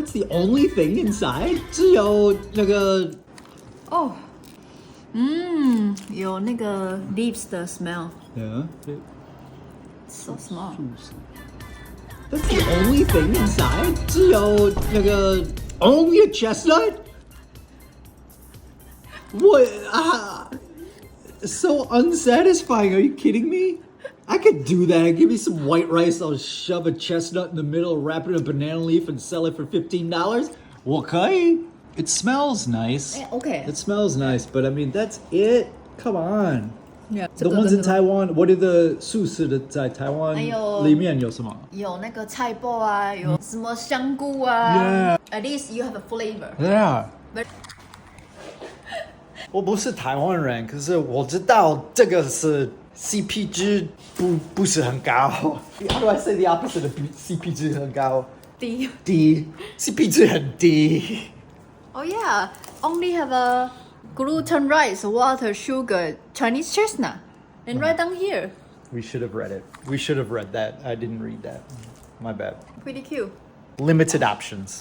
That's the only thing inside. 只有那个哦，有那个 leaves 的 smell， Yeah. so small。 That's the only thing inside. 只有那个 only a chestnut. What? So unsatisfying. Are you kidding me? I could do that. Give me some white rice. I'll shove a chestnut in the middle, wrap it in a banana leaf, and sell it for $15. Okay. It smells nice. Okay. It smells nice, but I mean, that's it. Come on. Yeah. The ones in Taiwan, what are the 素食的在台湾里面有什么？有那个菜脯啊，有什么香菇啊。At least you have a flavor. Yeah. But 我不是台湾人，可是我知道这个是 CP 值不是很高。How do I say the opposite of CP 值很高？低。CP 值很低。Oh yeah, only have a gluten rice, water, sugar, Chinese chestnut, and right down here. We should have read it. We should have read that. I didn't read that. My bad. Pretty cute. Limited options.